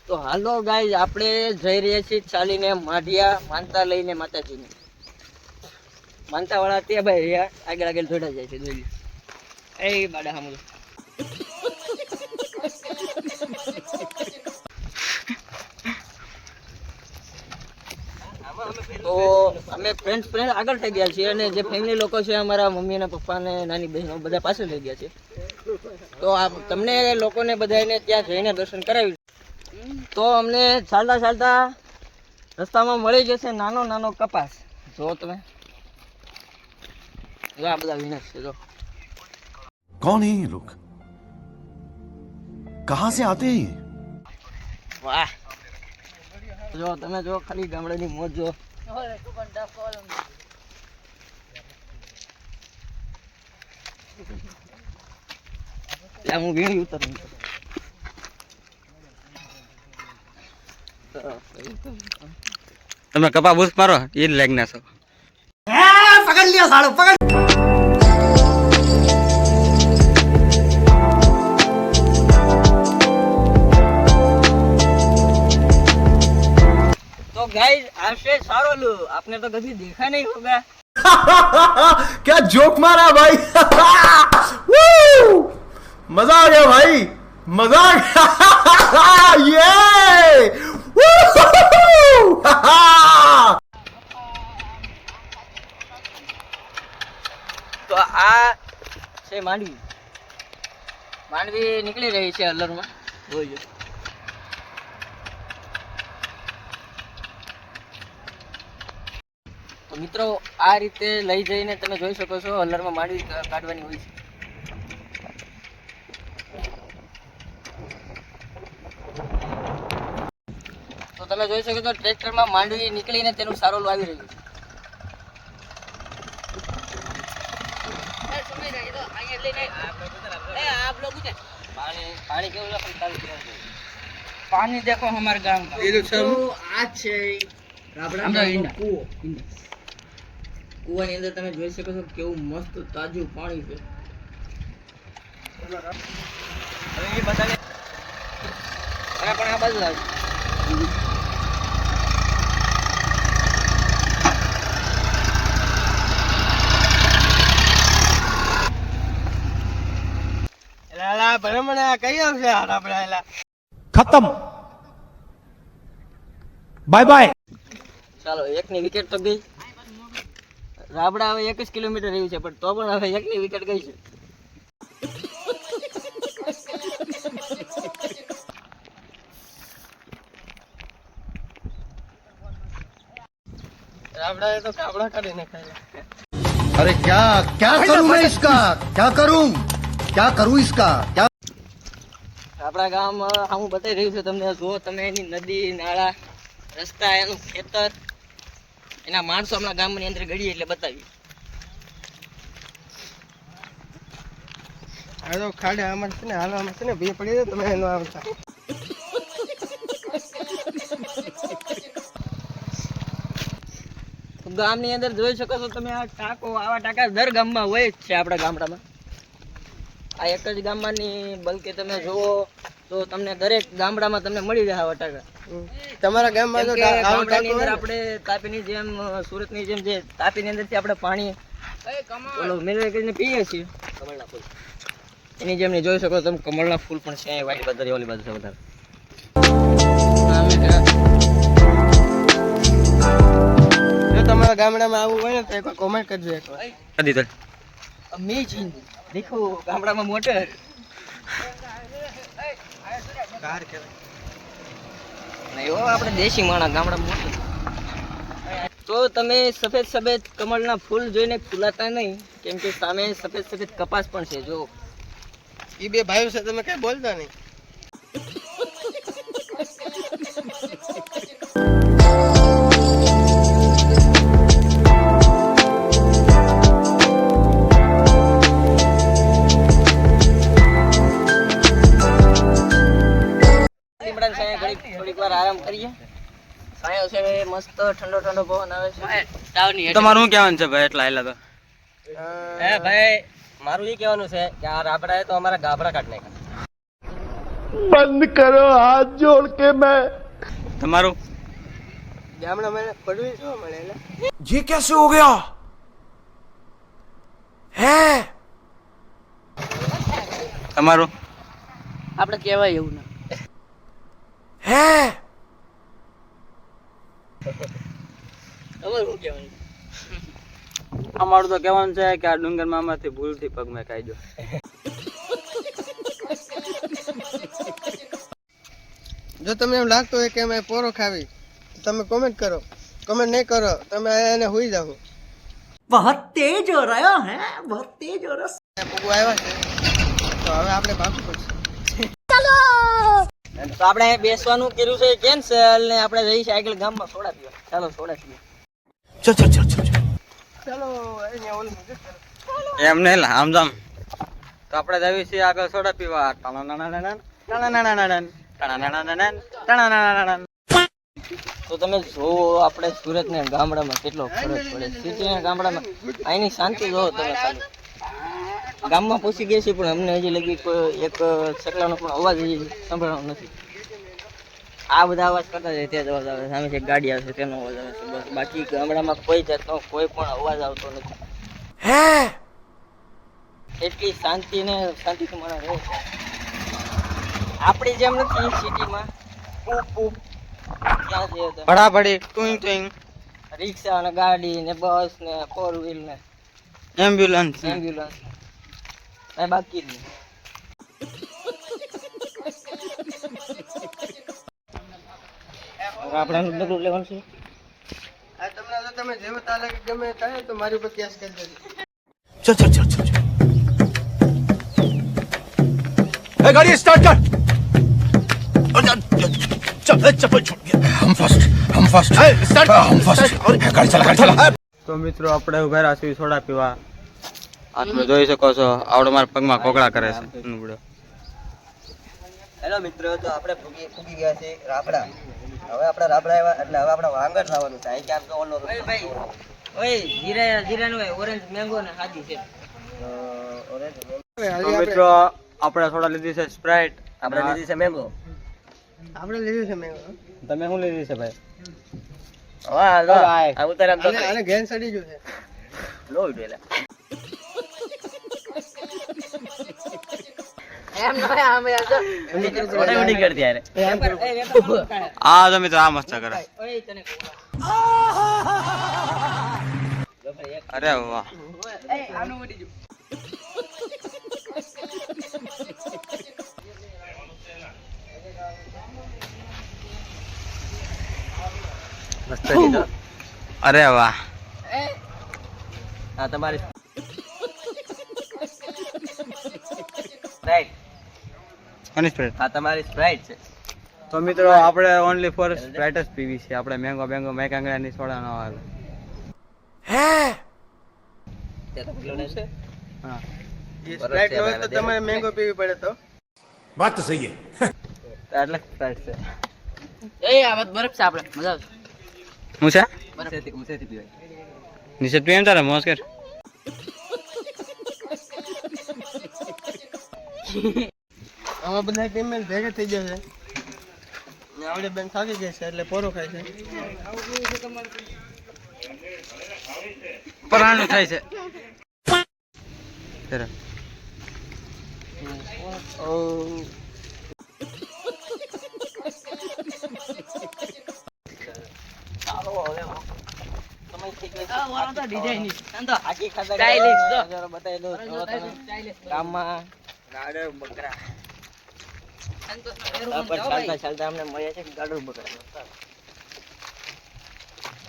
તો hello guys, આપણે જઈ રહ્યા છીએ ચાલીને માઢિયા માનતા લઈને માતાજીને. માનતા વાળા ત્યાં ભાઈ રહ્યા આગળ આગળ જોડા જાય છે. જોઈ એ બાડા સામું તો અમે ફ્રેન્ડ આગળ થઈ ગયા છીએ અને જે ફેમિલી લોકો છે અમારા મમ્મી અને પપ્પા ને નાની બહેનો બધા પાછળ થઈ ગયા છે. તો આ તમને લોકોને બધાને ત્યાં જઈને દર્શન કરાવ્યું. તો અમને ચાલતા ચાલતા રસ્તામાં મળી જશે નાનો નાનો કપાસ. જો તમે જો આ બધા વિનાશ છે. જો कौन है ये लोग, कहां से आते हैं? વાહ, જો તમે જો ખાલી ગામડાની મોજ જો. ત્યાં હું વીણી ઉતરું. તમે કપા બૂસ મારો એ જ લાગના છો. पकड़ लिया सालो, पकड़. तो गाइस आपसे सारो लो, आपने तो कभी देखा नहीं होगा. क्या जोक मारा भाई. मजा आ गया भाई, मजा आ गया. ये તો આ છે માંડવી. માંડવી નીકળી રહી છે અલરમાં. જોજો તો મિત્રો, આ રીતે લઈ જઈને તમે જોઈ શકો છો અલરમાં માંડવી કાઢવાની હોય છે. તો તમે જોઈ શકો છો ટ્રેક્ટરમાં માંડવી નીકળીને તેનું સારોલું આવી રહ્યું છે. पानी देखो हमारे गांव का. तो आज છે રાબડાનો કૂવો. કૂવાની અંદર તમે જોઈ શકો છો કેવું મસ્ત તાજું પાણી છે. હવે એ બતાવે પણ આ બાજુ આવે. એલા ભરમણા કઈ આવશે રાબડા. એલા खत्म, बाय बाय. ચાલો, એકની વિકેટ તો ગઈ. રાબડા હવે 1 જ કિલોમીટર રહ્યું છે પણ તો પણ હવે એકની વિકેટ ગઈ છે. રાબડા તો કાબડા કાઢી નાખાય. अरे क्या क्या करूं मैं इसका, क्या करूं इसका, क्या. આપણા ગામ હું બતાવી રહ્યું છું તમને. જો તમે એની નદી નાળા રસ્તા એનું ખેતર એના માણસો હમણાં ગામની અંદર ગળીએ એટલે બતાવી. આ તો ખાડે આમાં છે ને હાલવામાં છે ને ભી પડી જાય તમે એનો આવતા. ગામની અંદર જોઈ શકો છો તમે આ ટાંકો. આવા ટાંકા દર ગામમાં હોય જ છે આપણા ગામડામાં. આ એક જ ગામમાંની બલકે તમે જુઓ તો તમને દરેક ગામડામાં તમને મળી જાય આવા ટાંકા. તમારા ગામમાં તો ગામડાની અંદર આપણે તાપીની જેમ સુરતની જેમ જે તાપીની અંદરથી આપણે પાણી ઓલો મેળવી કરીને પીએ છીએ કમળના ફૂલ એની જેમ જોઈ શકો તમે કમળના ફૂલ પણ છે વાડી બાજુ ઓલી બાજુ છે વધારે. જો તમારા ગામડામાં આવું હોય ને તો એકવાર કોમેન્ટ કરજો. એકવાર કદી તો અમેઝિંગ દેખો ગામડામાં મોટર કાર કહેવાય. એવો આપણે દેશી માણસ ગામડામાં મોટર. તો તમે સફેદ સફેદ કમળના ફૂલ જોઈને ફૂલાતા નહીં, કેમ કે સામે સફેદ સફેદ કપાસ પણ છે. જો એ બે ભાઈઓ છે તમે કઈ બોલતા નહીં. થોડીક વાર આરામ કરીએ. સાયો છે મસ્ત ઠંડો ઠંડો પવન આવે છે. તમારું શું કહેવાનું છે ભાઈ એટલા આયલા તો? હે ભાઈ, મારું એ કહેવાનું છે કે આ રાબડાએ તો અમારા ગાભડા કાઢી નાખ્યા. बंद करो हाथ जोड़ के मैं તમારું ગામડામાં પડવી શું મળે એટલે ये कैसे हो गया है તમારું આપણે કહેવાય એવું ના है તમારું શું કહેવાનું અમારું તો કહેવાનું છે કે આ ડુંગરમાં આમાંથી ભૂલથી પગ મેં ખાઈ ગયો. જો તમને એમ લાગતું હોય કે અમે પોરો ખાવી તો તમે કોમેન્ટ કરો. કોમેન્ટ નહીં કરો તમે એને હુઈ જાઓ. बहुत तेज हो रहा है बहुत तेज हो रहा है પગું આવ્યા છે તો હવે આપણે ભાગવું પડશે. તો આપણે અહીં બેસવાનું કર્યું છે કેન્સલ ને આપણે જઈ સાયકલ ગામમાં સોડા પીવા. ચાલો સોડા પીવા. चल चल चल चल ચાલો અહીંયા ઓલું છે. એમ નહીં લા, આમ જામ તો આપણે જઈએ છીએ આગળ સોડા પીવા. ટાણાણાણાણાણ, ટાણાણાણાણાણ, ટાણાણાણાણાણ, ટાણાણાણાણાણ. તો તમે જોવો આપણે સુરત ને ગામડામાં કેટલો ફરક પડે. સિટી ને ગામડામાં અહીંની શાંતિ જોવો તમે ખાલી. ગામમાં પૂછી ગયા છીએ પણ અમને હજી લગી કોઈ એક સકલાનો પણ અવાજ હજી સંભળાવાનો નથી. આ બધા અવાજ કરતા જાય ત્યાં જ અવાજ આવે. સામે એક ગાડી આવે છે તેનો અવાજ આવે છે બસ. બાકી ગામડામાં કોઈ જાતનો કોઈ પણ અવાજ આવતો નથી. है એટલી શાંતિ ને શાંતિથી મને રહે છે. આપણી જેમ નથી સિટીમાં પૂપ પૂપ ક્યાં છે તો ભડાભડી ટુઈંગ ટુઈંગ, રિક્ષા ને ગાડી ને બસ ને 4 વ્હીલ ને એમ્બ્યુલન્સ. એમ્બ્યુલન્સ એ બાકી જ નહીં. હવે આપણે આનું ડગલું લેવાનું છે. આ તમને જો તમે જેવો તાલે કે ગમે થાય તો મારી ઉપર કેસ કરી દેજો. चल चल चल चल चल गाड़ी स्टार्ट कर चल चप्पल छूट गया हम फर्स्ट स्टार्ट हम फर्स्ट गाड़ी चला તો મિત્રો આપણે ઉભા રહ્યા છીએ સોડા પીવા. આ તમે જોઈ શકો છો આવડે મારા પગમાં કોકડા કરે છે. હેલો મિત્રો, તો આપણે પૂગી ગયા છે રાબડા. હવે આપણે રાબડા આવ્યા એટલે હવે આપણે વાંગર લાવવાનું છે. અહીં ક્યાંક તો ઓલો ભાઈ ઓય જીરાનું ઓરેન્જ મેંગો ને હાજી છે. ઓરેન્જ હવે તો હાલી મિત્રો આપણે સોડા લીધી છે સ્પ્રાઇટ. આપણે લીધી છે મેંગો. આપણે લીધું છે મેં. તમે શું લીધી છે ભાઈ? વાહ લો આ ઉતાર આમ તો આને ગેન સડી ગયું છે. લો ઉડેલા એમ ન આમે આ તો ઉડી કરતી યાર. આ તો મિત્રો આ મસ્ત કરે. ઓય તને અરે વાહ, આનું ઉડી જો. મસ્ત દીધો. અરે વાહ. આ તમારી સ્પ્રાઇટ. કોની સ્પ્રાઇટ? આ તમારી સ્પ્રાઇટ છે. તો મિત્રો આપણે ઓનલી ફોર સ્પ્રાઇટ જ પીવી છે. આપણે મેંગો મેક આંગળાની સોડા ન આવે. है તે તો પેલો છે. હા, એ સ્પ્રાઇટ હોય તો તમારે મેંગો પીવી પડે તો. बात तो सही है એટલે સ્પ્રાઇટ છે. એ આ વાત બરફ છે. આપણે મજા આવશે. હું છે બરફ મુસેથી પીવાય. નિશેષ પીએમ તારે મોસ કર. આમાં બધા ટીમમેટ ભેગા થઈ ગયા છે. ને આવડે બેન થાકી ગયા છે એટલે પોરો ખાય છે. પરાણું થાય છે. જરા.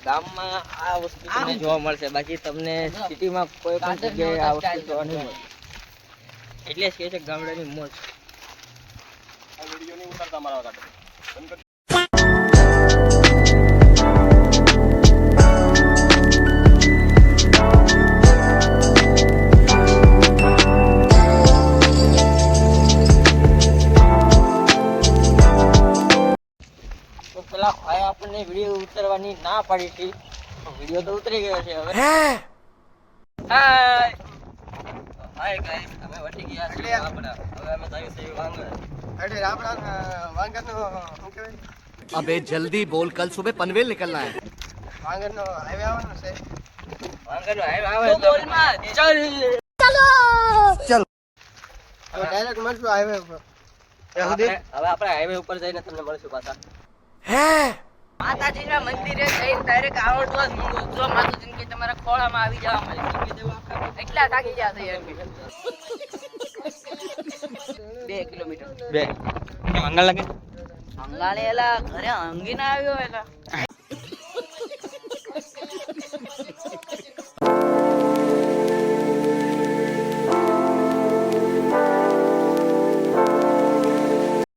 ગામમાં આ વસ્તુ તમને જોવા મળશે. બાકી તમને સિટીમાં કોઈ પણ જગ્યાએ આ વસ્તુ જોવા નહીં મળે. એટલે જ કહે છે ગામડાની મોજ. તો પેલા ભાઈ આપણને વિડીયો ઉતારવાની ના પાડી હતી. વિડીયો તો ઉતરી ગયો છે હવે. है હાય હાય ગાઈસ, અમે વટી ગયા છીએ આપણા. હવે અમે જઈએ છીએ વાંગણ. એટલે આપણા વાંગરનો શું કહેવાય अबे जल्दी बोल कल सुबह पनवेल निकलना है વાંગરનો હાઈવે આવવાનો છે વાંગરનો હાઈવે આવે તો બોલમાં ચાલ તો ડાયરેક્ટ મળશું હાઈવે ઉપર ત્યાં હવે સુધી આપણે હાઈવે ઉપર જઈને તમને મળશું પાછા માતાજીના મંદિરે જઈને ડાયરેક્ટ આવડતો જ મૂંગો જો માતાજીને કે તમારા ખોળામાં આવી જવા મળે એટલા થાકી ગયા છે એમ 2 કિલોમીટર બે મંગળ લાગે અંગાળે એલા ઘરે અંગીને આવ્યો એલા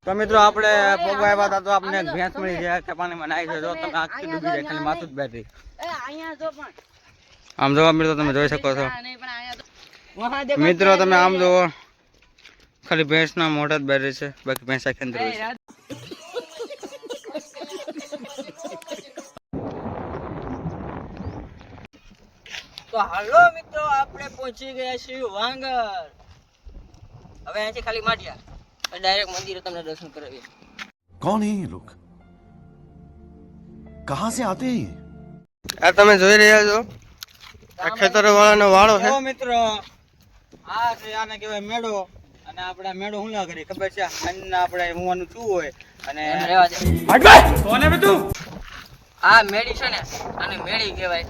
તો મિત્રો આપણે પોગવા આવ્યા હતા તો આપણે એક ભેંસ મળી છે કે પાણીમાં નાહી છે જો તમે આખી ડૂબી જાય ખાલી માથું જ બેઠી આમ જોવા મિત્રો તમે જોઈ શકો છો મિત્રો તમે આમ જોવો ખાલી ભેંસના મોઢા જ બેઠી છે બાકી ભેંસ આખી અંદર હોય છે તો હાલો મિત્રો આપણે પહોંચી ગયા છીએ વાંગર હવે અહીંથી ખાલી માઠિયા ડાયરેક્ટ મંદિરે તમને દર્શન કરાવીએ कौन है ये लोग कहां से आते हैं ये આ તમે જોઈ રહ્યા છો આ ખેતરો વાળાનો વાળો છે જો મિત્રો આ છે આને કહેવાય મેળો અને આપણે આ મેળો હું ના કરી ખબર છે આને આપણે હોવાનું શું હોય અને રહેવા દે કોને બે તું આ મેળી છે ને અને મેળી કહેવાય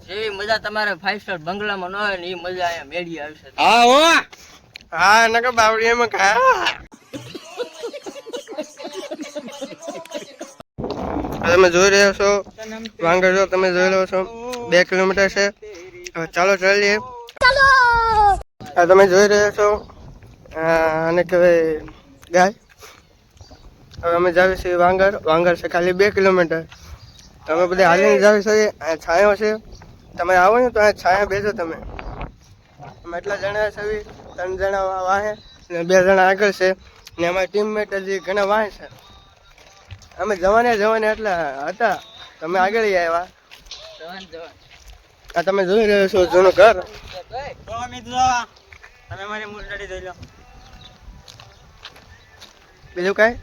જેવી મજા તમારે 5 સ્ટાર બંગલામાં ન હોય ને એ મજા અહીંયા મેળી આવશે હા હો હા નકર બાવળીયામાં ખા તમે જોઈ રહ્યા છો વાંગર જો તમે જોઈ રહ્યો છો 2 કિલોમીટર છે હવે ચાલો ચાલીએ આ તમે જોઈ રહ્યા છો આને કહેવાય ગાય હવે અમે જાવી છીએ વાંગર વાંગર છે ખાલી 2 કિલોમીટર તમે બધા હાલીને જાવી છીએ આ છાંયો છે તમે આવો ને તો આ છાંયા બેસો તમે અમે એટલા જણા છે 3 જણા વાહે ને 2 જણા આગળ છે ને અમારી ટીમમેટ હજી ઘણા વાહે છે અમે જવાને એટલા હતા તમે આગળ આવ્યા આ તમે જોઈ રહ્યો છો જૂનું ઘર તો મિત્રો તમે મારી મુંડળી જોઈ લો બીજું કાંઈ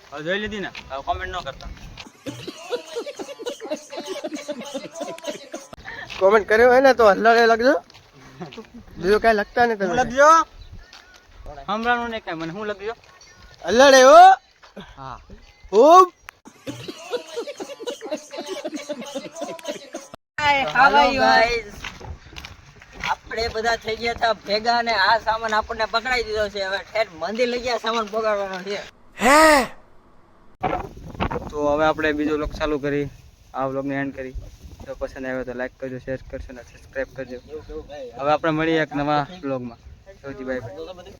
હવે જોઈ લીધી ને હવે કોમેન્ટ ન કરતા કોમેન્ટ કર્યો હોય ને તો હલ્લાડે લખજો બીજું કાંઈ લખતા નહીં હું તમે લખજો હમણાં નહીં કાંઈ મને હું લખજો હલ્લાડે ઓ હા ખૂબ આપણે બધા થઈ ગયા હતા ભેગા ને આ સામાન આપણને પકડાઈ દીધો છે હવે ઠેઠ મંદિર લઈ ગયા સામાન પકડવાનો છે તો હવે આપણે બીજો વ્લોગ ચાલુ કરી આ વ્લોગને એન્ડ કરી જો પસંદ આવ્યો તો લાઈક કરજો શેર કરજો અને સબસ્ક્રાઇબ કરજો હવે આપણે મળીએ એક નવા વ્લોગમાં સૌથી બાય બાય